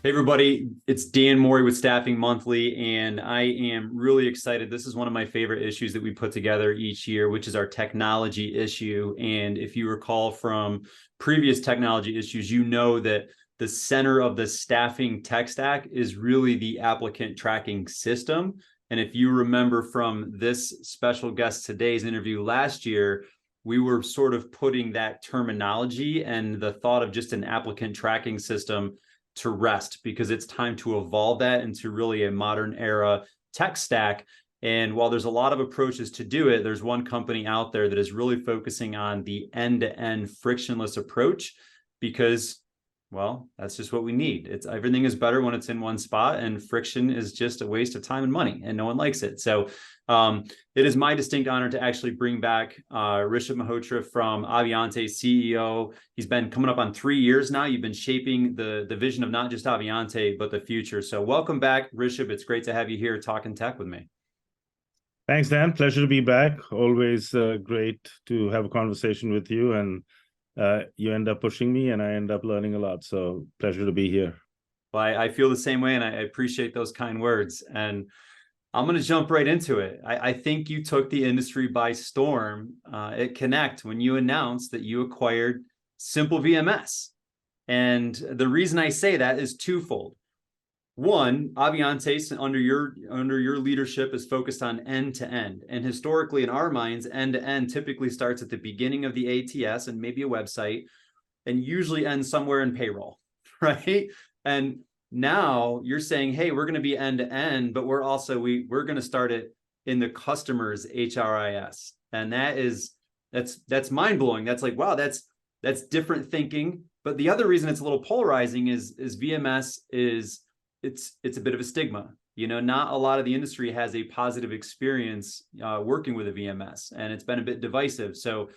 Hey everybody, it's Dan Morey with Staffing Monthly, and I am really excited. This is one of my favorite issues that we put together each year, which is our technology issue. And if you recall from previous technology issues, you know that the center of the staffing tech stack is really the applicant tracking system. And if you remember from this special guest today's interview last year, we were sort of putting that terminology and the thought of just an applicant tracking system to rest because it's time to evolve that into really a modern era tech stack. And while there's a lot of approaches to do it, there's one company out there that is really focusing on the end-to-end frictionless approach because, well, that's just what we need. It's everything is better when it's in one spot, and friction is just a waste of time and money, and no one likes it. So it is my distinct honor to actually bring back Rishabh Mehrotra from Avionté, CEO. He's been coming up on 3 years now. You've been shaping the vision of not just Avionté, but the future. So welcome back, Rishabh. It's great to have you here talking tech with me. Thanks, Dan. Pleasure to be back. Always great to have a conversation with you. And you end up pushing me, and I end up learning a lot. So pleasure to be here. Well, I feel the same way, and I appreciate those kind words. And I'm going to jump right into it. I think you took the industry by storm at Connect when you announced that you acquired Simple VMS. And the reason I say that is twofold. One, Avionté under your leadership is focused on end to end, and historically, in our minds, end to end typically starts at the beginning of the ATS and maybe a website, and usually ends somewhere in payroll, right? And now you're saying, hey, we're going to be end to end, but we're also we're going to start it in the customer's HRIS, and that's mind blowing. That's like, wow, that's different thinking. But the other reason it's a little polarizing is VMS is it's a bit of a stigma. You know, not a lot of the industry has a positive experience working with a VMS, and it's been a bit divisive. So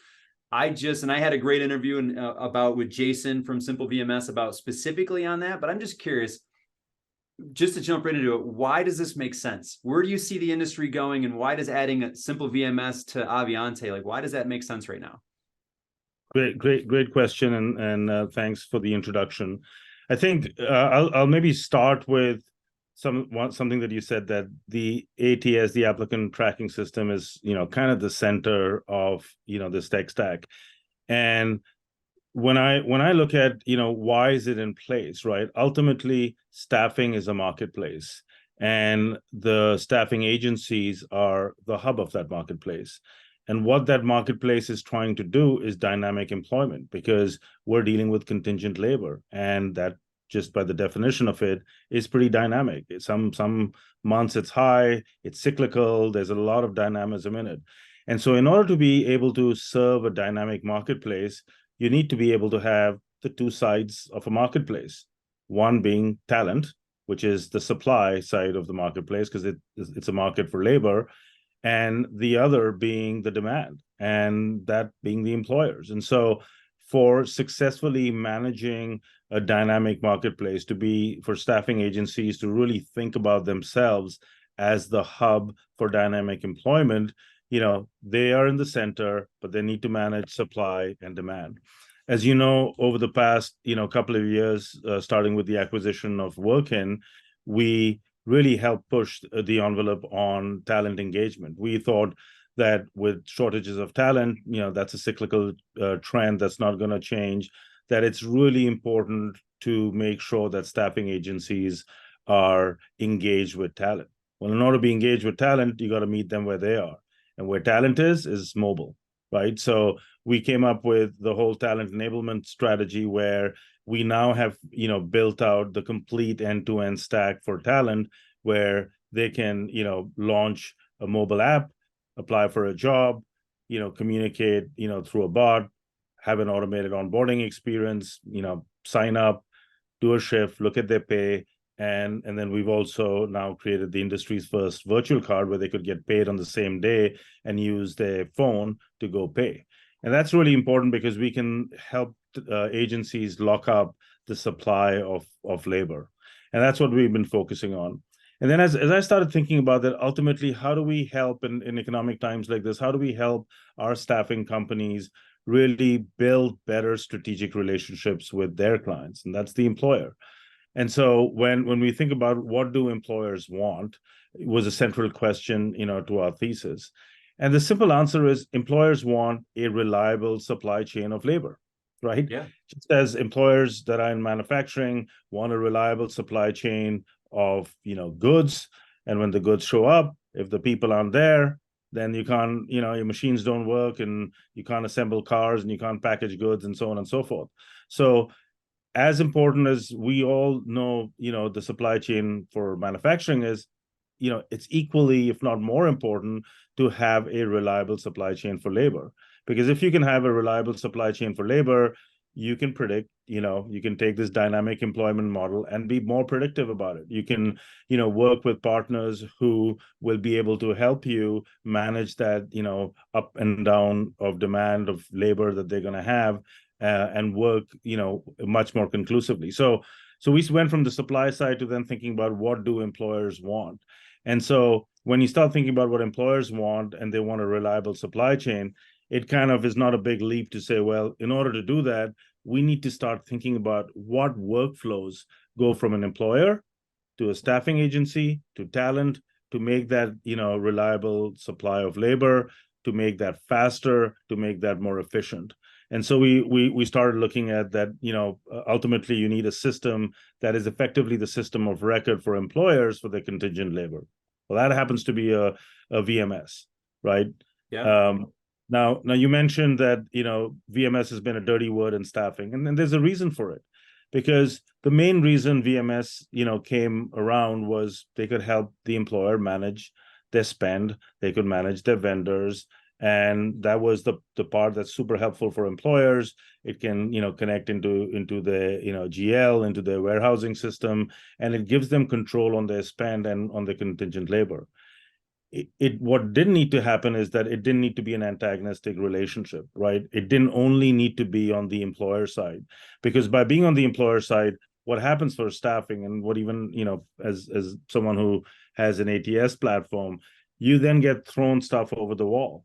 I had a great interview about with Jason from Simple VMS about specifically on that, but I'm just curious, just to jump right into it, why does this make sense? Where do you see the industry going, and why does adding a Simple VMS to Avionté, like, why does that make sense right now? Great question, and thanks for the introduction. I think I'll maybe start with something that you said, that the ATS, the applicant tracking system, is kind of the center of this tech stack. And when I look at why is it in place, right? Ultimately, staffing is a marketplace, and the staffing agencies are the hub of that marketplace. And what that marketplace is trying to do is dynamic employment, because we're dealing with contingent labor, and that, just by the definition of it, is pretty dynamic. Some months it's high, it's cyclical, there's a lot of dynamism in it. And so in order to be able to serve a dynamic marketplace, you need to be able to have the two sides of a marketplace. One being talent, which is the supply side of the marketplace, because it's a market for labor, and the other being the demand, and that being the employers. And so for successfully managing a dynamic marketplace, for staffing agencies to really think about themselves as the hub for dynamic employment, they are in the center, but they need to manage supply and demand. As you know, over the past couple of years, starting with the acquisition of Workin, we really helped push the envelope on talent engagement. We thought that with shortages of talent, that's a cyclical trend that's not going to change, that it's really important to make sure that staffing agencies are engaged with talent. Well, in order to be engaged with talent, you got to meet them where they are. And where talent is mobile, right? So we came up with the whole talent enablement strategy, where we now have built out the complete end-to-end stack for talent, where they can launch a mobile app, apply for a job, communicate through a bot, have an automated onboarding experience, sign up, do a shift, look at their pay, and then we've also now created the industry's first virtual card, where they could get paid on the same day and use their phone to go pay. And that's really important, because we can help agencies lock up the supply of labor. And that's what we've been focusing on. And then as I started thinking about that, ultimately, how do we help in economic times like this? How do we help our staffing companies really build better strategic relationships with their clients? And that's the employer. And so when we think about what do employers want, it was a central question, to our thesis. And the simple answer is employers want a reliable supply chain of labor, right? Yeah. Just as employers that are in manufacturing want a reliable supply chain of, goods. And when the goods show up, if the people aren't there, then you can't, your machines don't work and you can't assemble cars and you can't package goods and so on and so forth. So as important as we all know, the supply chain for manufacturing is, it's equally, if not more important, to have a reliable supply chain for labor. Because if you can have a reliable supply chain for labor, you can predict, you can take this dynamic employment model and be more predictive about it. You can, work with partners who will be able to help you manage that, up and down of demand of labor that they're going to have, and work, much more conclusively. So we went from the supply side to then thinking about what do employers want. And so when you start thinking about what employers want and they want a reliable supply chain, it kind of is not a big leap to say, well, in order to do that, we need to start thinking about what workflows go from an employer to a staffing agency to talent to make that, reliable supply of labor, to make that faster, to make that more efficient. And so we started looking at that, ultimately you need a system that is effectively the system of record for employers for their contingent labor. Well, that happens to be a VMS, right? Yeah. Now you mentioned that, VMS has been a dirty word in staffing, and there's a reason for it. Because the main reason VMS, came around was they could help the employer manage their spend, they could manage their vendors, and that was the part that's super helpful for employers. It can, connect into the, GL, into their warehousing system, and it gives them control on their spend and on the contingent labor. What didn't need to happen is that it didn't need to be an antagonistic relationship, right? It didn't only need to be on the employer side, because by being on the employer side, what happens for staffing, and what even, as someone who has an ATS platform, you then get thrown stuff over the wall.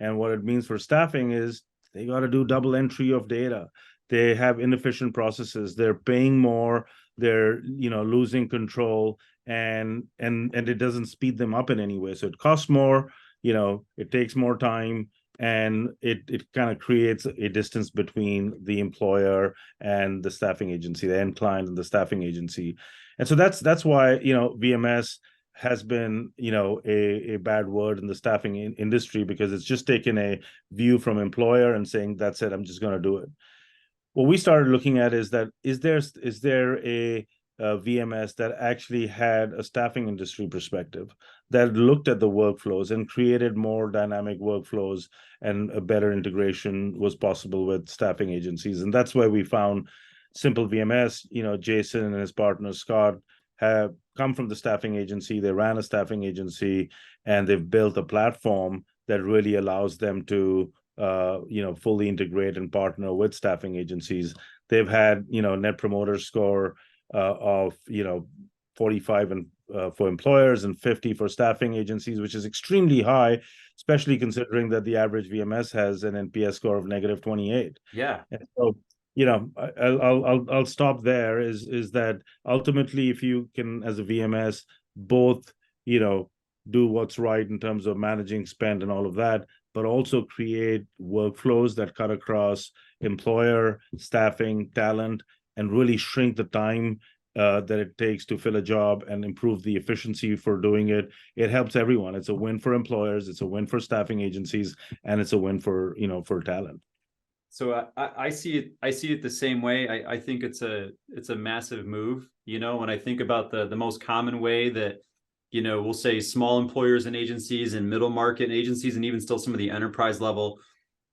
And what it means for staffing is they got to do double entry of data. They have inefficient processes. They're paying more. They're, losing control, and it doesn't speed them up in any way. So it costs more. It takes more time, and it kind of creates a distance between the employer and the staffing agency, the end client and the staffing agency. And so that's why, VMS has been, a bad word in the staffing industry, because it's just taken a view from employer and saying, that's it, I'm just going to do it. What we started looking at is that is there a VMS that actually had a staffing industry perspective, that looked at the workflows and created more dynamic workflows, and a better integration was possible with staffing agencies. And that's where we found Simple VMS. Jason and his partner Scott have come from the staffing agency. They ran a staffing agency, and they've built a platform that really allows them to fully integrate and partner with staffing agencies. They've had, net promoter score of 45 and for employers and 50 for staffing agencies, which is extremely high, especially considering that the average VMS has an NPS score of negative 28. Yeah. And so, I'll stop there. Is that ultimately, if you can, as a VMS, both do what's right in terms of managing spend and all of that, but also create workflows that cut across employer, staffing, talent, and really shrink the time that it takes to fill a job and improve the efficiency for doing it. It helps everyone. It's a win for employers, it's a win for staffing agencies, and it's a win for talent. So I see it. I see it the same way. I think it's a massive move. When I think about the most common way that, we'll say small employers and agencies and middle market agencies, and even still some of the enterprise level,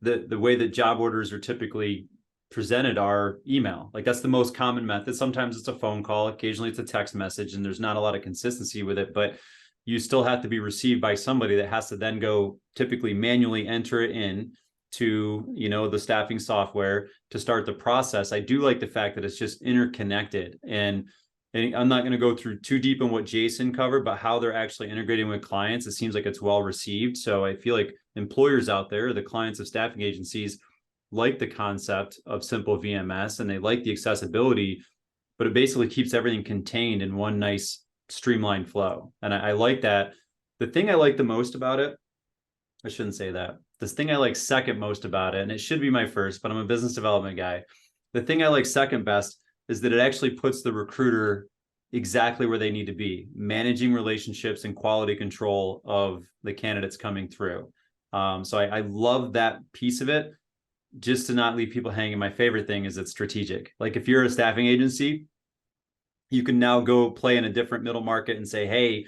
the way that job orders are typically presented are email. Like that's the most common method. Sometimes it's a phone call, occasionally it's a text message, and there's not a lot of consistency with it, but you still have to be received by somebody that has to then go typically manually enter it in to the staffing software to start the process. I do like the fact that it's just interconnected, and I'm not going to go through too deep on what Jason covered, but how they're actually integrating with clients, it seems like it's well received. So I feel like employers out there, the clients of staffing agencies, like the concept of simple VMS, and they like the accessibility but it basically keeps everything contained in one nice streamlined flow. And I like that. The thing I like the most about it, I shouldn't say that. This thing I like second most about it, and it should be my first, but I'm a business development guy. The thing I like second best is that it actually puts the recruiter exactly where they need to be, managing relationships and quality control of the candidates coming through. So I love that piece of it. Just to not leave people hanging, my favorite thing is it's strategic. Like if you're a staffing agency, you can now go play in a different middle market and say, hey,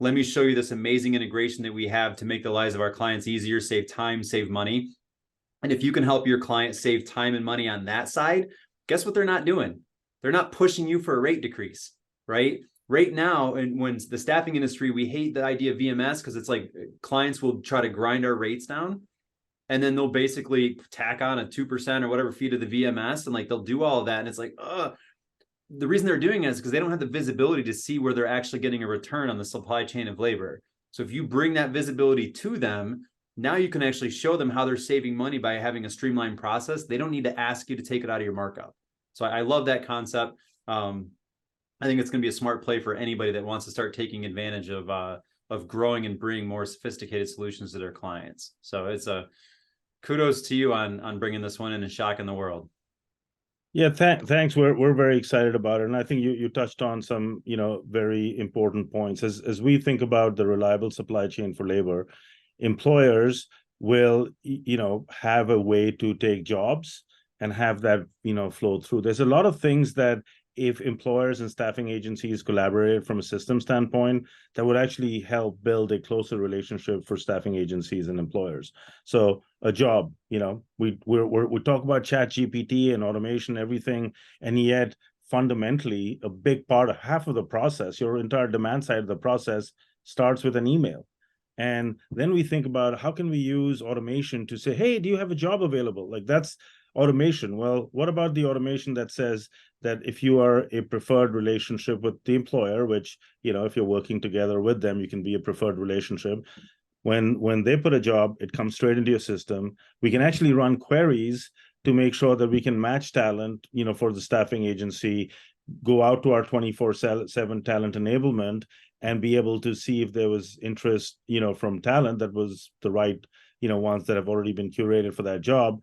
let me show you this amazing integration that we have to make the lives of our clients easier, save time, save money. And if you can help your client save time and money on that side, guess what they're not doing? They're not pushing you for a rate decrease, right? Right now, and when the staffing industry, we hate the idea of VMS because it's like clients will try to grind our rates down, and then they'll basically tack on a 2% or whatever fee to the VMS, and like they'll do all of that. And it's like, the reason they're doing it is because they don't have the visibility to see where they're actually getting a return on the supply chain of labor. So if you bring that visibility to them, now you can actually show them how they're saving money by having a streamlined process. They don't need to ask you to take it out of your markup. So I love that concept. I think it's going to be a smart play for anybody that wants to start taking advantage of growing and bringing more sophisticated solutions to their clients. So it's a kudos to you on bringing this one in and shocking the world. Yeah, thanks. We're very excited about it, and I think you touched on some very important points as we think about the reliable supply chain for labor. Employers will have a way to take jobs and have that flow through. There's a lot of things that if employers and staffing agencies collaborate from a system standpoint, that would actually help build a closer relationship for staffing agencies and employers. So a job, we talk about ChatGPT and automation, everything, and yet fundamentally a big part of half of the process, your entire demand side of the process, starts with an email. And then we think about how can we use automation to say, hey, do you have a job available? Like that's automation. Well, what about the automation that says that if you are a preferred relationship with the employer, which, if you're working together with them, you can be a preferred relationship. When they put a job, it comes straight into your system. We can actually run queries to make sure that we can match talent, for the staffing agency, go out to our 24/7 talent enablement and be able to see if there was interest, from talent that was the right, ones that have already been curated for that job,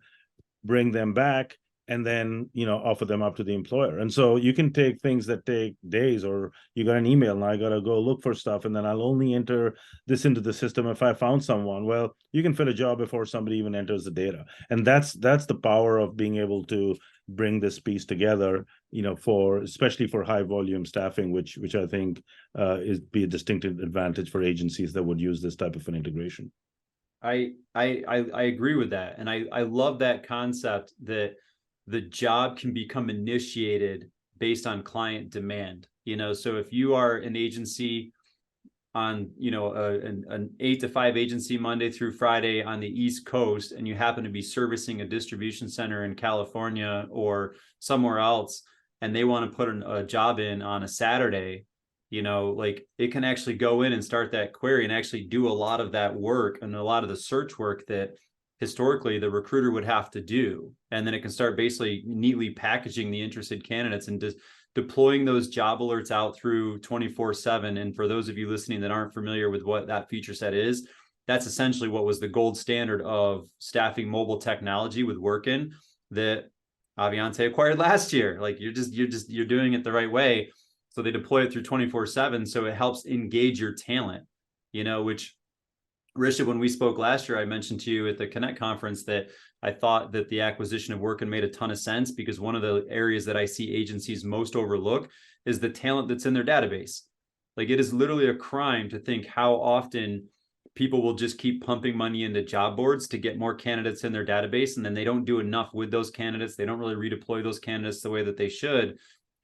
bring them back, and then offer them up to the employer. And so you can take things that take days, or you got an email and I got to go look for stuff, and then I'll only enter this into the system if I found someone. Well, you can fill a job before somebody even enters the data. And that's the power of being able to bring this piece together, especially for high volume staffing, which I think is be a distinctive advantage for agencies that would use this type of an integration. I agree with that. And I love that concept that the job can become initiated based on client demand. So if you are an agency on, an 8 to 5 agency Monday through Friday on the East Coast, and you happen to be servicing a distribution center in California or somewhere else, and they want to put a job in on a Saturday, like it can actually go in and start that query and actually do a lot of that work and a lot of the search work that historically the recruiter would have to do. And then it can start basically neatly packaging the interested candidates and just deploying those job alerts out through 24/7. And for those of you listening that aren't familiar with what that feature set is, that's essentially what was the gold standard of staffing mobile technology with Workin that Avionté acquired last year. Like you're doing it the right way. So they deploy it through 24/7. So it helps engage your talent, which Rishabh, when we spoke last year, I mentioned to you at the Connect conference that I thought that the acquisition of Workin made a ton of sense because one of the areas that I see agencies most overlook is the talent that's in their database. Like it is literally a crime to think how often people will just keep pumping money into job boards to get more candidates in their database, and then they don't do enough with those candidates. They don't really redeploy those candidates the way that they should.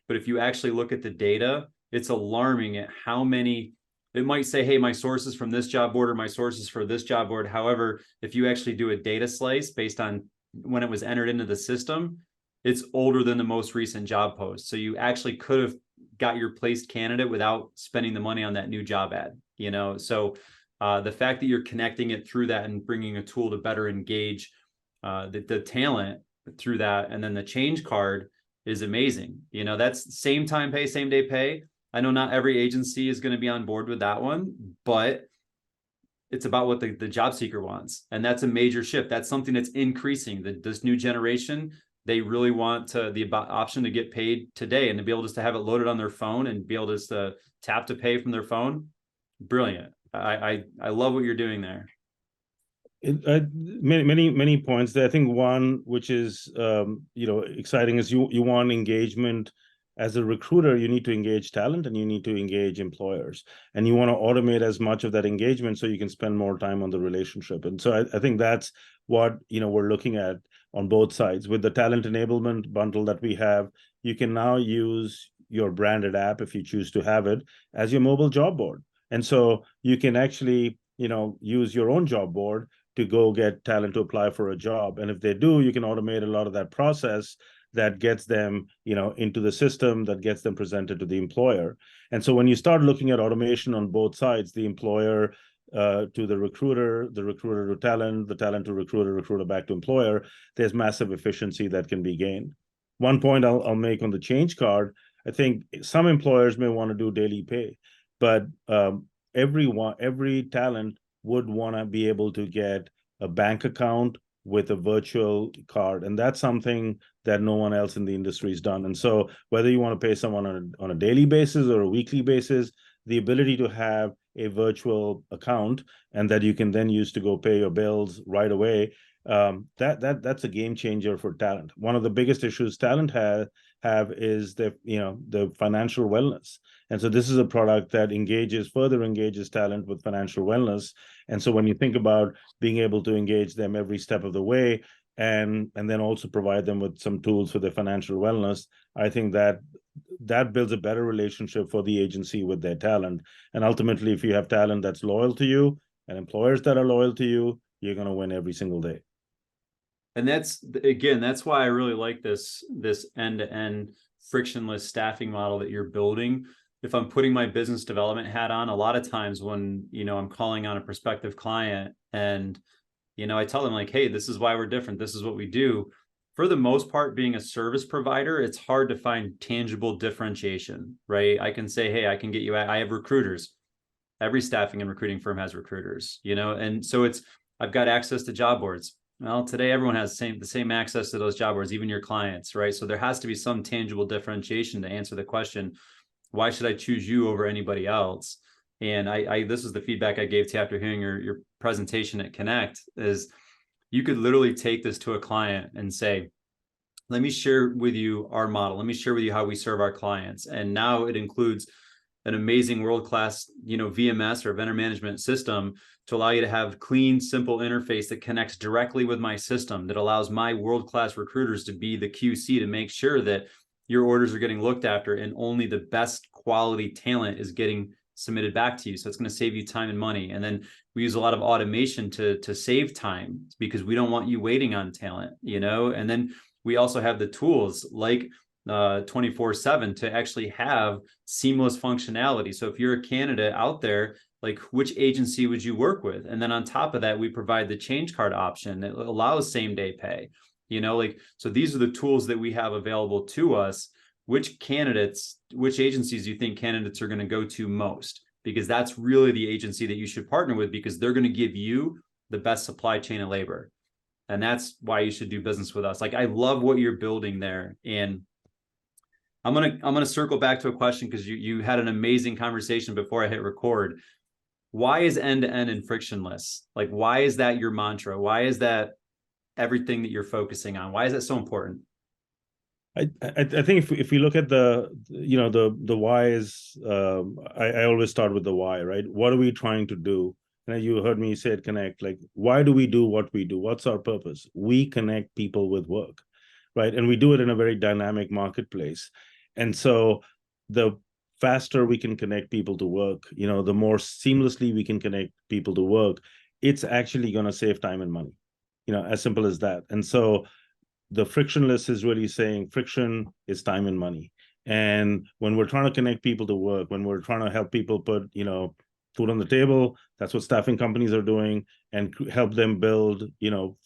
But if you actually look at the data, it's alarming at how many. It might say, hey, my sources from this job board or my sources for this job board. However, if you actually do a data slice based on when it was entered into the system, it's older than the most recent job post. So you actually could have got your placed candidate without spending the money on that new job ad, So the fact that you're connecting it through that and bringing a tool to better engage the talent through that, and then the change card, is amazing. That's same time pay, same day pay. I know not every agency is going to be on board with that one, but it's about what the job seeker wants. And that's a major shift. That's something that's increasing. This new generation, they really want the option to get paid today and to be able just to have it loaded on their phone and be able just to tap to pay from their phone. Brilliant. I love what you're doing there. Many points there. I think one which is exciting is you want engagement. As a recruiter, you need to engage talent and you need to engage employers, and you want to automate as much of that engagement so you can spend more time on the relationship. And so I think that's what we're looking at on both sides. With the talent enablement bundle that we have, you can now use your branded app, if you choose to have it, as your mobile job board. And so you can actually use your own job board to go get talent to apply for a job. And if they do, you can automate a lot of that process that gets them into the system, that gets them presented to the employer. And so when you start looking at automation on both sides, the employer to the recruiter to talent, the talent to recruiter back to employer, there's massive efficiency that can be gained. One point I'll make on the change card, I think some employers may want to do daily pay, but every talent would want to be able to get a bank account with a virtual card. And that's something that no one else in the industry has done. And so whether you want to pay someone on a daily basis or a weekly basis, the ability to have a virtual account and that you can then use to go pay your bills right away, that's a game changer for talent. One of the biggest issues talent have is the financial wellness. And so this is a product that further engages talent with financial wellness. And so when you think about being able to engage them every step of the way and then also provide them with some tools for their financial wellness, I think that builds a better relationship for the agency with their talent. And ultimately, if you have talent that's loyal to you and employers that are loyal to you, you're going to win every single day. And that's why I really like this end-to-end frictionless staffing model that you're building. If I'm putting my business development hat on, a lot of times when I'm calling on a prospective client and I tell them like, hey, this is why we're different, this is what we do. For the most part, being a service provider, it's hard to find tangible differentiation, right? I can say, hey, I can get you, I have recruiters. Every staffing and recruiting firm has recruiters, and so I've got access to job boards. Well, today everyone has the same access to those job boards, even your clients, right? So there has to be some tangible differentiation to answer the question, why should I choose you over anybody else? And this is the feedback I gave to you after hearing your presentation at Connect, is you could literally take this to a client and say, let me share with you our model. Let me share with you how we serve our clients. And now it includes an amazing world-class, VMS or vendor management system to allow you to have clean, simple interface that connects directly with my system, that allows my world-class recruiters to be the QC to make sure that your orders are getting looked after and only the best quality talent is getting submitted back to you. So it's going to save you time and money. And then we use a lot of automation to save time because we don't want you waiting on talent, and then we also have the tools like 24/7 to actually have seamless functionality. So if you're a candidate out there, like which agency would you work with? And then on top of that, we provide the change card option that allows same day pay, so these are the tools that we have available to us. Which agencies do you think candidates are going to go to most? Because that's really the agency that you should partner with, because they're going to give you the best supply chain and labor. And that's why you should do business with us. Like, I love what you're building there. And I'm gonna circle back to a question because you had an amazing conversation before I hit record. Why is end-to-end and frictionless? Like, why is that your mantra? Why is that everything that you're focusing on? Why is that so important? I think if we look at the why is, I always start with the why, right? What are we trying to do? And you heard me say at Connect, like, why do we do what we do? What's our purpose? We connect people with work, right? And we do it in a very dynamic marketplace. And so the faster we can connect people to work, the more seamlessly we can connect people to work, it's actually going to save time and money, as simple as that. And so the frictionless is really saying friction is time and money. And when we're trying to connect people to work, when we're trying to help people put, food on the table, that's what staffing companies are doing, and help them build,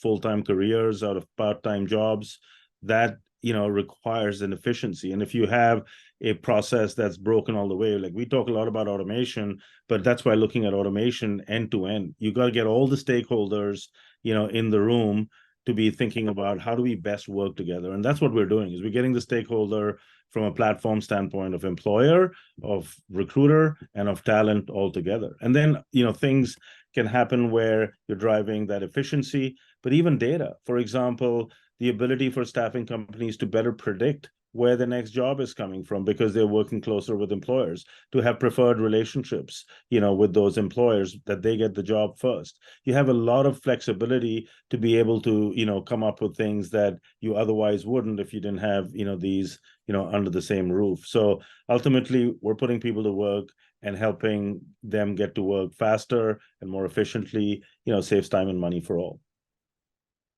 full-time careers out of part-time jobs, that requires an efficiency. And if you have a process that's broken all the way, like we talk a lot about automation, but that's why looking at automation end to end, you got to get all the stakeholders, in the room to be thinking about how do we best work together. And that's what we're doing, is we're getting the stakeholder from a platform standpoint of employer, of recruiter, and of talent all together. And then, things can happen where you're driving that efficiency, but even data. For example, the ability for staffing companies to better predict where the next job is coming from because they're working closer with employers, to have preferred relationships, with those employers, that they get the job first. You have a lot of flexibility to be able to, come up with things that you otherwise wouldn't if you didn't have, these, under the same roof. So ultimately, we're putting people to work and helping them get to work faster and more efficiently, saves time and money for all.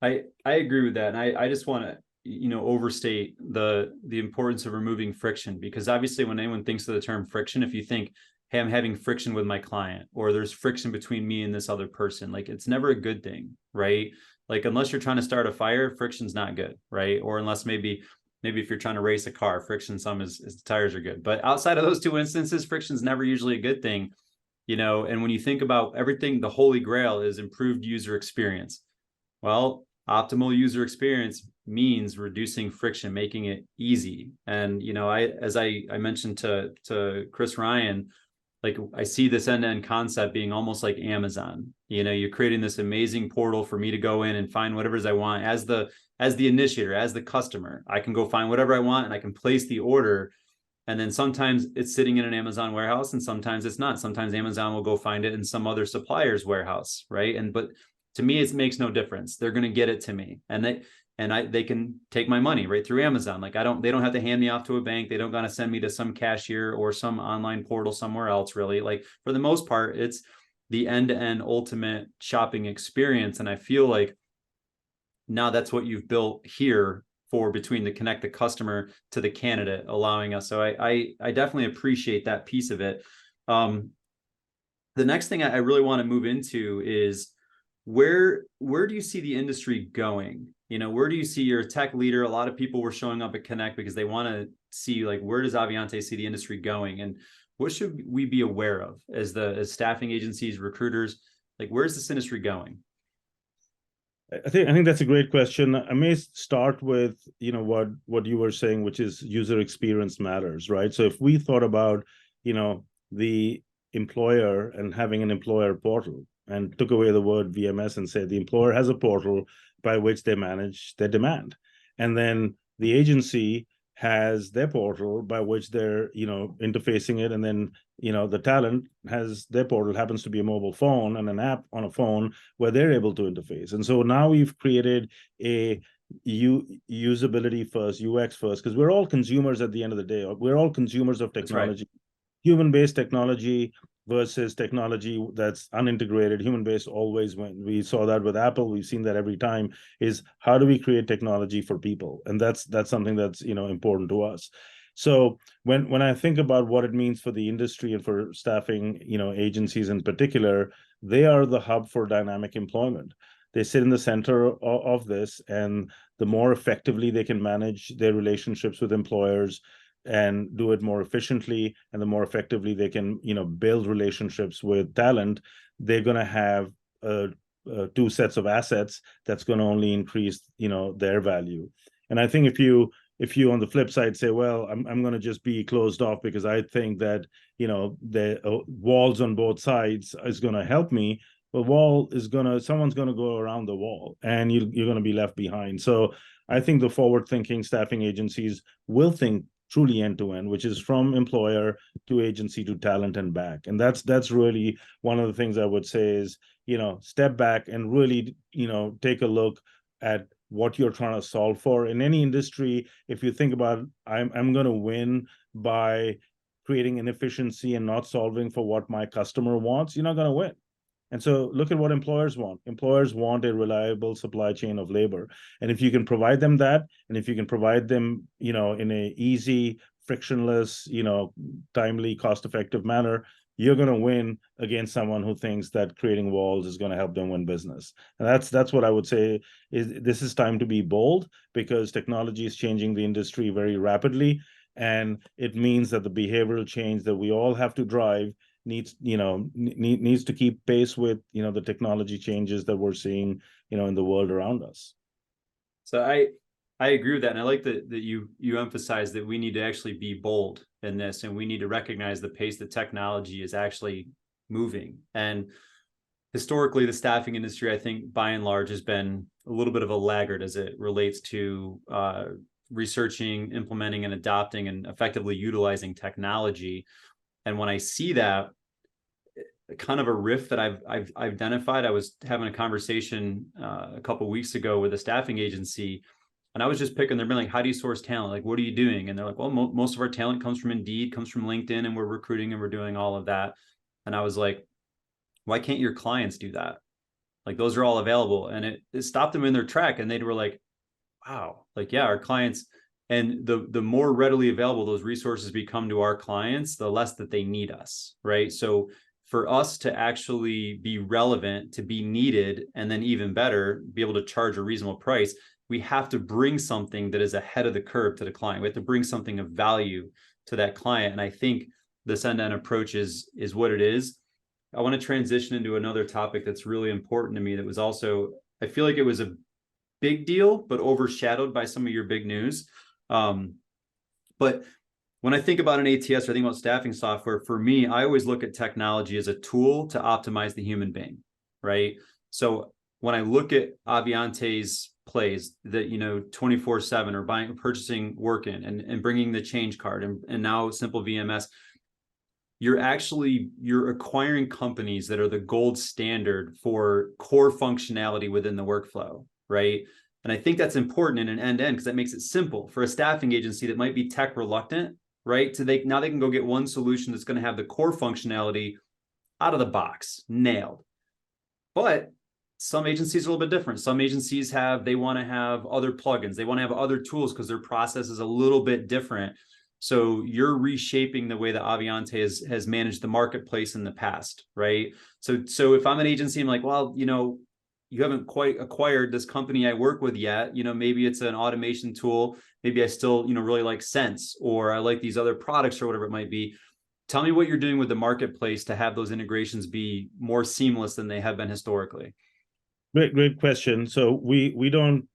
I agree with that. And I just want to, overstate the importance of removing friction, because obviously when anyone thinks of the term friction, if you think, hey, I'm having friction with my client, or there's friction between me and this other person, like it's never a good thing, right? Like unless you're trying to start a fire, friction's not good, right? Or unless maybe if you're trying to race a car, friction some is the tires are good. But outside of those two instances, friction's never usually a good thing, and when you think about everything, the holy grail is improved user experience. Well, optimal user experience means reducing friction, making it easy. And as I mentioned to Chris Ryan, like I see this end-to-end concept being almost like Amazon. You're creating this amazing portal for me to go in and find whatever I want as the initiator, as the customer. I can go find whatever I want and I can place the order. And then sometimes it's sitting in an Amazon warehouse and sometimes it's not. Sometimes Amazon will go find it in some other supplier's warehouse, right? But to me, it makes no difference. They're going to get it to me, and they can take my money right through Amazon. Like they don't have to hand me off to a bank. They don't got to send me to some cashier or some online portal somewhere else, really. Like for the most part, it's the end-to-end ultimate shopping experience. And I feel like now that's what you've built here for between the connect the customer to the candidate, allowing us. So I definitely appreciate that piece of it. The next thing I really want to move into is where do you see the industry going? Where do you see your tech leader? A lot of people were showing up at Connect because they want to see, like, where does Avionté see the industry going, and what should we be aware of as staffing agencies, recruiters? Like, where's this industry going? I think that's a great question. I may start with what you were saying, which is user experience matters, right? So if we thought about the employer and having an employer portal, and took away the word VMS and said the employer has a portal by which they manage their demand, and then the agency has their portal by which they're interfacing it, and then the talent has their portal, happens to be a mobile phone and an app on a phone where they're able to interface. And so now we've created a usability first, UX first, because we're all consumers at the end of the day. We're all consumers of technology. Right. Human-based technology versus technology that's unintegrated. Human-based always win. We saw that with Apple. We've seen that every time. Is how do we create technology for people? And that's something that's important to us. So when I think about what it means for the industry and for staffing, agencies in particular, they are the hub for dynamic employment. They sit in the center of this, and the more effectively they can manage their relationships with employers and do it more efficiently, and the more effectively they can build relationships with talent, they're going to have two sets of assets that's going to only increase their value. And I think if you on the flip side say, well, I'm going to just be closed off because I think that the walls on both sides is going to help me, well, someone's going to go around the wall and you're going to be left behind. So I think the forward thinking staffing agencies will think truly end to end, which is from employer to agency to talent and back. And that's really one of the things I would say is, step back and really, take a look at what you're trying to solve for. In any industry, if you think about, I'm going to win by creating inefficiency and not solving for what my customer wants, you're not going to win. And so look at what employers want. Employers want a reliable supply chain of labor. And if you can provide them that, and if you can provide them, in a easy, frictionless, timely, cost-effective manner, you're going to win against someone who thinks that creating walls is going to help them win business. And that's what I would say is this is time to be bold, because technology is changing the industry very rapidly. And it means that the behavioral change that we all have to drive needs to keep pace with the technology changes that we're seeing in the world around us. So I agree with that, and I like that you emphasize that we need to actually be bold in this, and we need to recognize the pace that technology is actually moving. And historically, the staffing industry, I think, by and large, has been a little bit of a laggard as it relates to researching, implementing, and adopting, and effectively utilizing technology. And when I see that, kind of a rift that I've identified. I was having a conversation a couple of weeks ago with a staffing agency, and I was just picking their brain, like, how do you source talent? Like, what are you doing? And they're like, well, most of our talent comes from Indeed, comes from LinkedIn, and we're recruiting and we're doing all of that. And I was like, why can't your clients do that? Like, those are all available. And it stopped them in their track. And they were like, wow, like, yeah, our clients, and the more readily available those resources become to our clients, the less that they need us, right? So for us to actually be relevant, to be needed, and then even better, be able to charge a reasonable price, we have to bring something that is ahead of the curve to the client. We have to bring something of value to that client. And I think this end-to-end approach is what it is. I want to transition into another topic that's really important to me that was also, I feel like it was a big deal, but overshadowed by some of your big news. But when I think about an ATS or I think about staffing software, for me, I always look at technology as a tool to optimize the human being, right? So when I look at Avionté's plays that, 24/7 or buying, purchasing Workin and bringing the change card and now simple VMS, you're acquiring companies that are the gold standard for core functionality within the workflow, right? And I think that's important in an end-to-end because that makes it simple for a staffing agency that might be tech reluctant, right? Now they can go get one solution that's going to have the core functionality out of the box, nailed. But some agencies are a little bit different. Some agencies they want to have other plugins. They want to have other tools because their process is a little bit different. So you're reshaping the way that Avionté has managed the marketplace in the past, right? So if I'm an agency, I'm like, well, you haven't quite acquired this company I work with yet. Maybe it's an automation tool. Maybe I still, really like Sense, or I like these other products or whatever it might be. Tell me what you're doing with the marketplace to have those integrations be more seamless than they have been historically. Great question. So we don't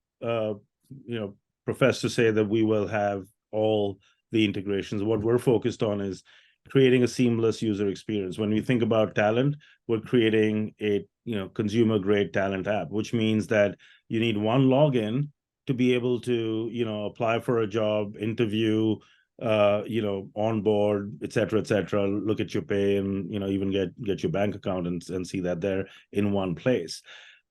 profess to say that we will have all the integrations. What we're focused on is creating a seamless user experience. When we think about talent, we're creating a consumer grade talent app, which means that you need one login to be able to apply for a job, interview, onboard, et cetera, look at your pay, and even get your bank account and see that they're in one place.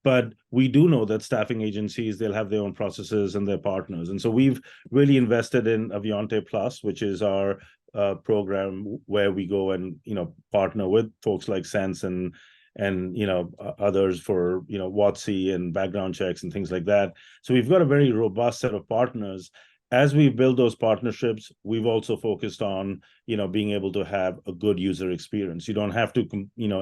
But we do know that staffing agencies, they'll have their own processes and their partners. And so we've really invested in Avionté Plus, which is our program where we go and partner with folks like Sense and others for WOTC and background checks and things like that. So we've got a very robust set of partners. As we build those partnerships, we've also focused on being able to have a good user experience. You don't have to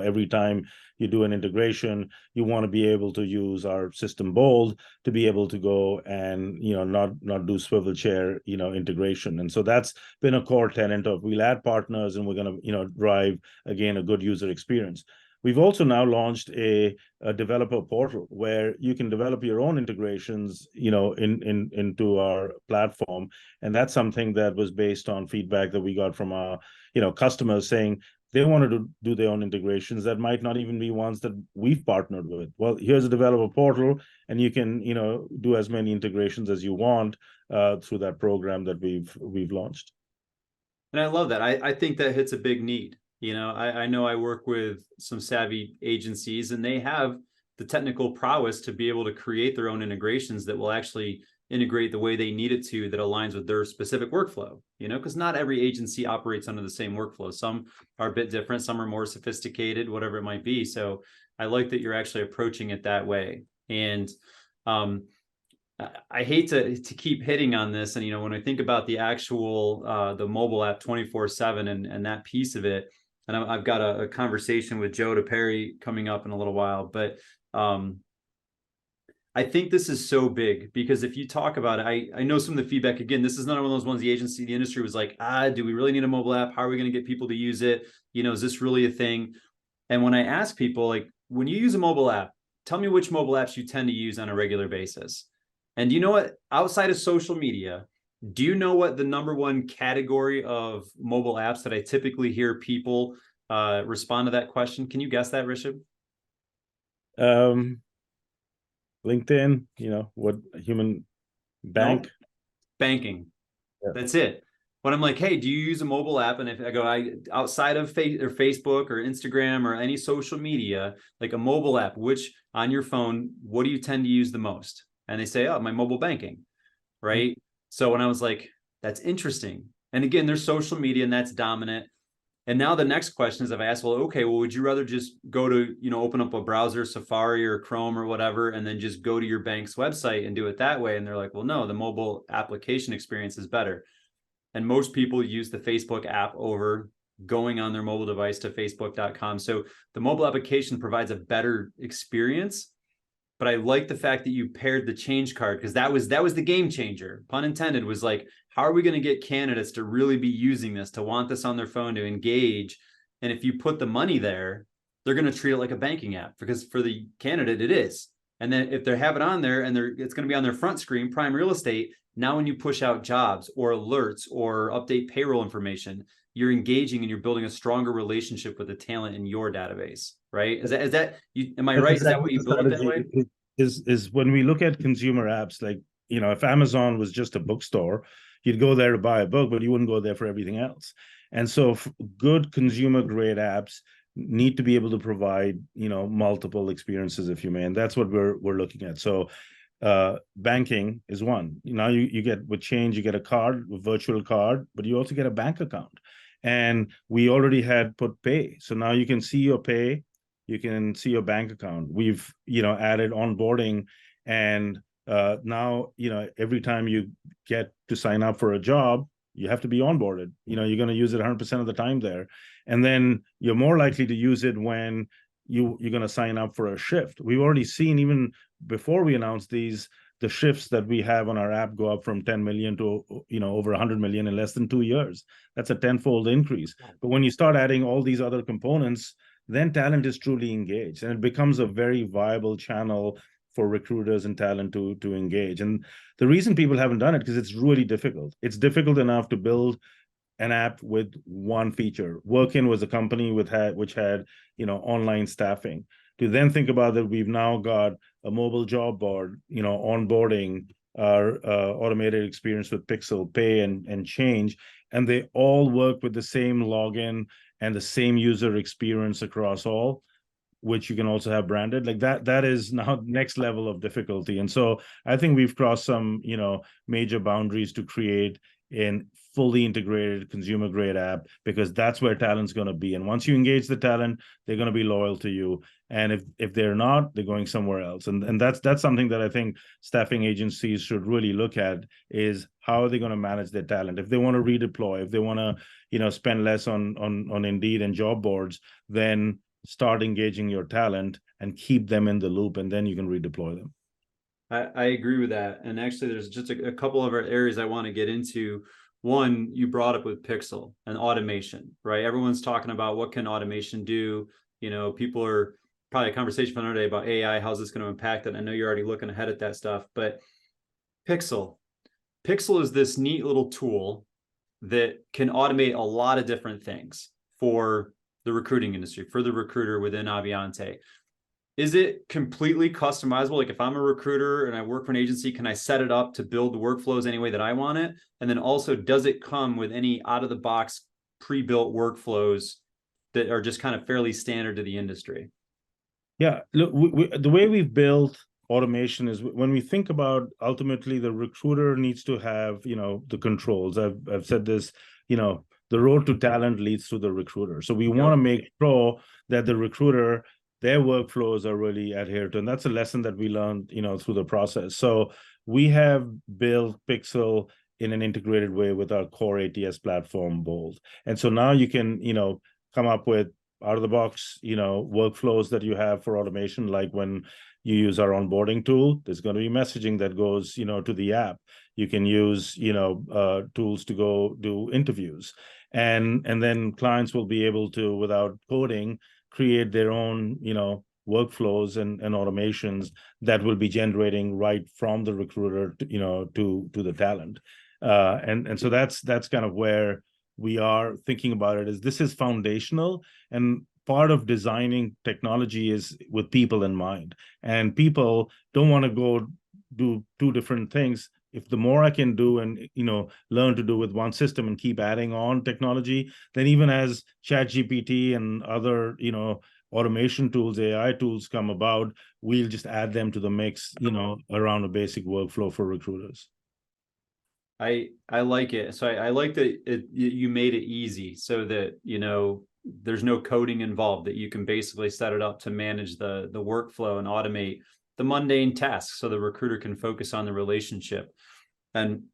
every time you do an integration, you want to be able to use our system Bold to be able to go and not do swivel chair integration. And so that's been a core tenet of we'll add partners and we're going to drive again a good user experience. We've also now launched a developer portal where you can develop your own integrations, into our platform, and that's something that was based on feedback that we got from our, customers saying they wanted to do their own integrations that might not even be ones that we've partnered with. Well, here's a developer portal, and you can, do as many integrations as you want through that program that we've launched. And I love that. I think that hits a big need. I know I work with some savvy agencies, and they have the technical prowess to be able to create their own integrations that will actually integrate the way they need it to, that aligns with their specific workflow, because not every agency operates under the same workflow. Some are a bit different, some are more sophisticated, whatever it might be. So I like that you're actually approaching it that way. And I hate to keep hitting on this. And, when I think about the actual, the mobile app 24/7 and that piece of it, and I've got a conversation with Joe DePerry coming up in a little while, but I think this is so big because if you talk about it, I know some of the feedback, again, this is not one of those ones the industry was like, do we really need a mobile app? How are we going to get people to use it? Is this really a thing? And when I ask people, like, when you use a mobile app, tell me which mobile apps you tend to use on a regular basis. And you know what? Outside of social media, do you know what the number one category of mobile apps that I typically hear people respond to that question? Can you guess that, Rishabh? LinkedIn, what human bank. No, banking. Yeah. That's it. When I'm like, hey, do you use a mobile app? And if I go, outside of Facebook or Instagram or any social media, like a mobile app, which on your phone, what do you tend to use the most? And they say, oh, my mobile banking, right? Mm-hmm. So when I was like, that's interesting. And again, there's social media and that's dominant. And now the next question is, I've asked, well, okay, well, would you rather just go to, open up a browser, Safari or Chrome or whatever, and then just go to your bank's website and do it that way? And they're like, well, no, the mobile application experience is better. And most people use the Facebook app over going on their mobile device to facebook.com. So the mobile application provides a better experience. But I like the fact that you paired the change card, because that was the game changer, pun intended, was like, how are we going to get candidates to really be using this, to want this on their phone, to engage? And if you put the money there, they're going to treat it like a banking app, because for the candidate, it is. And then if they have it on there and it's going to be on their front screen, prime real estate, now when you push out jobs or alerts or update payroll information, you're engaging and you're building a stronger relationship with the talent in your database, right? Am I right? Is that what you build it that way? Is when we look at consumer apps, like, if Amazon was just a bookstore, you'd go there to buy a book, but you wouldn't go there for everything else. And so good consumer grade apps need to be able to provide, multiple experiences, if you may. And that's what we're looking at. So banking is one. Now you get, with change, you get a virtual card, but you also get a bank account. And we already had put pay. So now you can see your pay, you can see your bank account. We've, added onboarding, and now, every time you get to sign up for a job, you have to be onboarded. You're going to use it 100% of the time there. And then you're more likely to use it when you're going to sign up for a shift. We've already seen, even before we announced these, the shifts that we have on our app go up from 10 million to, over 100 million in less than 2 years. That's a tenfold increase. But when you start adding all these other components, then talent is truly engaged, and it becomes a very viable channel for recruiters and talent to engage. And the reason people haven't done it, because it's really difficult. It's difficult enough to build an app with one feature. Workin was a company which had online staffing. To then think about that, we've now got a mobile job board, onboarding, our automated experience with Pixel, Pay, and Change, and they all work with the same login and the same user experience across all, which you can also have branded. Like that is now next level of difficulty. And so I think we've crossed some, major boundaries to create an fully integrated consumer grade app, because that's where talent's going to be. And once you engage the talent, they're going to be loyal to you. And if they're not, they're going somewhere else. And that's something that I think staffing agencies should really look at, is how are they going to manage their talent? If they want to redeploy, if they want to, spend less on Indeed and job boards, then start engaging your talent and keep them in the loop, and then you can redeploy them. I agree with that. And actually, there's just a couple of areas I want to get into. One, you brought up with Pixel and automation, right? Everyone's talking about what can automation do. People are probably a conversation for another day about AI. How's this going to impact it? I know you're already looking ahead at that stuff, but Pixel is this neat little tool that can automate a lot of different things for the recruiting industry, for the recruiter within Avionté. Is it completely customizable? Like, if I'm a recruiter and I work for an agency, can I set it up to build the workflows any way that I want it? And then also, does it come with any out of the box pre-built workflows that are just kind of fairly standard to the industry? Yeah, look, the way we've built automation is, when we think about, ultimately the recruiter needs to have, the controls. I've said this, the road to talent leads to the recruiter. So we want to make sure that the recruiter, their workflows are really adhered to. And that's a lesson that we learned, through the process. So we have built Pixel in an integrated way with our core ATS platform, Bold. And so now you can, come up with out of the box, workflows that you have for automation, like when you use our onboarding tool, there's going to be messaging that goes, to the app. You can use, tools to go do interviews, and then clients will be able to, without coding, create their own, workflows and automations that will be generating right from the recruiter, to the talent. And so that's kind of where we are thinking about it. Is this is foundational, and part of designing technology is with people in mind, and people don't want to go do two different things. If the more I can do and learn to do with one system and keep adding on technology, then even as ChatGPT and other automation tools, AI tools come about, we'll just add them to the mix, around a basic workflow for recruiters. I like it. So I like that you made it easy so that, there's no coding involved, that you can basically set it up to manage the workflow and automate the mundane tasks so the recruiter can focus on the relationship. And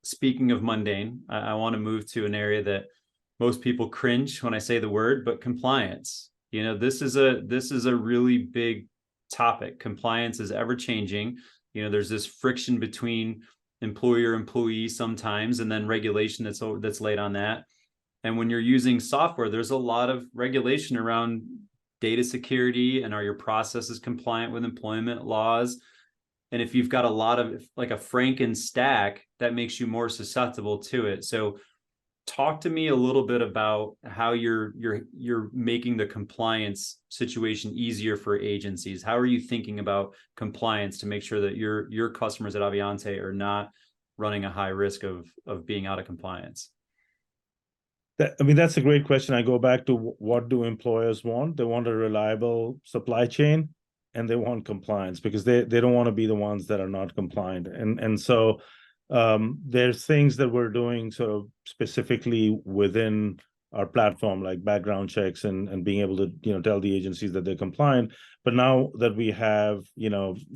speaking of mundane, I want to move to an area that most people cringe when I say the word, but compliance. This is a really big topic. Compliance is ever changing. There's this friction between employer employee sometimes, and then regulation that's laid on that. And when you're using software, there's a lot of regulation around data security, and are your processes compliant with employment laws? And if you've got a lot of like a Franken stack, that makes you more susceptible to it. So talk to me a little bit about how you're making the compliance situation easier for agencies. How are you thinking about compliance to make sure that your customers at Avionté are not running a high risk of being out of compliance? That's a great question. I go back to what do employers want? They want a reliable supply chain, and they want compliance, because they don't want to be the ones that are not compliant. And so there's things that we're doing sort of specifically within our platform, like background checks and being able to tell the agencies that they're compliant. But now that we have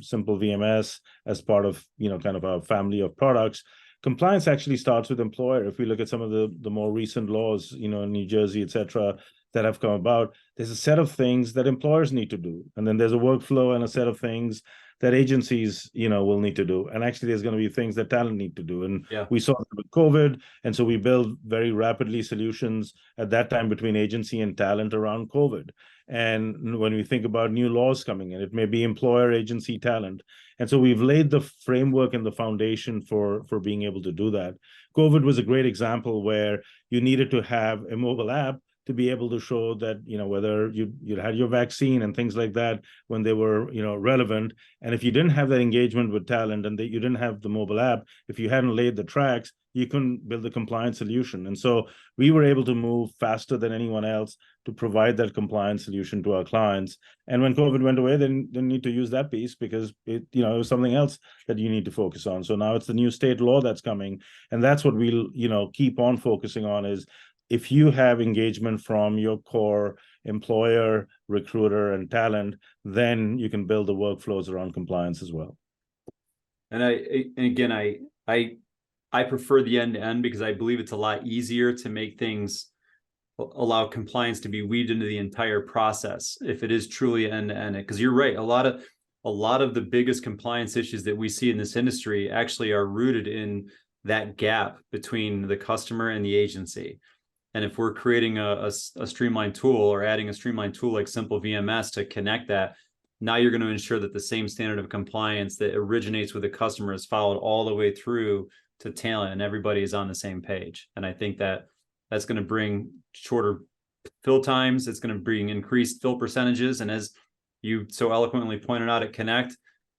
simple VMS as part of kind of a family of products, compliance actually starts with employer. If we look at some of the more recent laws, in New Jersey, et cetera, that have come about, there's a set of things that employers need to do, and then there's a workflow and a set of things that agencies will need to do. And actually there's going to be things that talent need to do, and we saw that with COVID, and so we built very rapidly solutions at that time between agency and talent around COVID. And when we think about new laws coming in, it may be employer, agency, talent. And so we've laid the framework and the foundation for being able to do that. COVID was a great example where you needed to have a mobile app to be able to show that, whether you had your vaccine and things like that when they were, relevant. And if you didn't have that engagement with talent, and you didn't have the mobile app, if you hadn't laid the tracks, you couldn't build a compliance solution. And so we were able to move faster than anyone else to provide that compliance solution to our clients. And when COVID went away, then they need to use that piece, because it was something else that you need to focus on. So now it's the new state law that's coming. And that's what we'll, keep on focusing on, is if you have engagement from your core employer, recruiter, and talent, then you can build the workflows around compliance as well. And I prefer the end-to-end, because I believe it's a lot easier to make things allow compliance to be weaved into the entire process if it is truly end-to-end. Because you're right, a lot of the biggest compliance issues that we see in this industry actually are rooted in that gap between the customer and the agency. And if we're creating a streamlined tool, or adding a streamlined tool like Simple VMS to connect that, now you're going to ensure that the same standard of compliance that originates with the customer is followed all the way through to talent, and everybody is on the same page. And I think that that's going to bring shorter fill times. It's going to bring increased fill percentages. And as you so eloquently pointed out at Connect,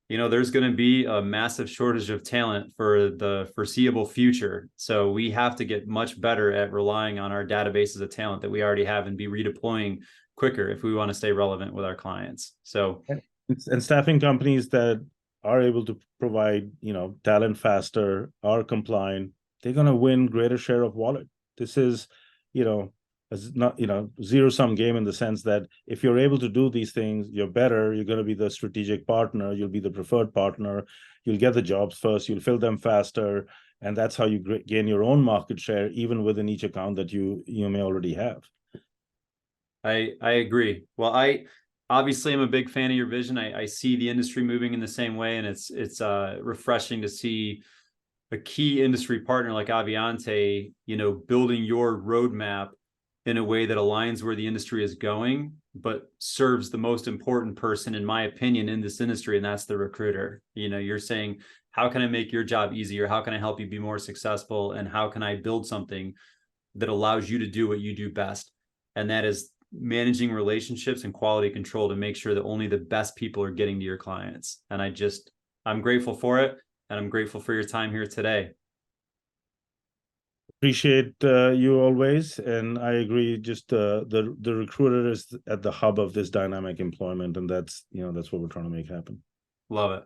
there's going to be a massive shortage of talent for the foreseeable future. So we have to get much better at relying on our databases of talent that we already have, and be redeploying quicker if we want to stay relevant with our clients. So, and staffing companies that are able to provide, talent faster, are compliant, they're going to win greater share of wallet. This is, it's not, zero-sum game, in the sense that if you're able to do these things, you're better, you're going to be the strategic partner, you'll be the preferred partner, you'll get the jobs first, you'll fill them faster, and that's how you gain your own market share, even within each account that you may already have. I agree. Well, I obviously am a big fan of your vision. I see the industry moving in the same way, and it's refreshing to see a key industry partner like Avionté, building your roadmap in a way that aligns where the industry is going, but serves the most important person, in my opinion, in this industry, and that's the recruiter. You're saying, how can I make your job easier? How can I help you be more successful? And how can I build something that allows you to do what you do best? And that is managing relationships and quality control to make sure that only the best people are getting to your clients. And I'm grateful for it. And I'm grateful for your time here today. Appreciate you always, and I agree. Just the recruiter is at the hub of this dynamic employment, and that's what we're trying to make happen. Love it.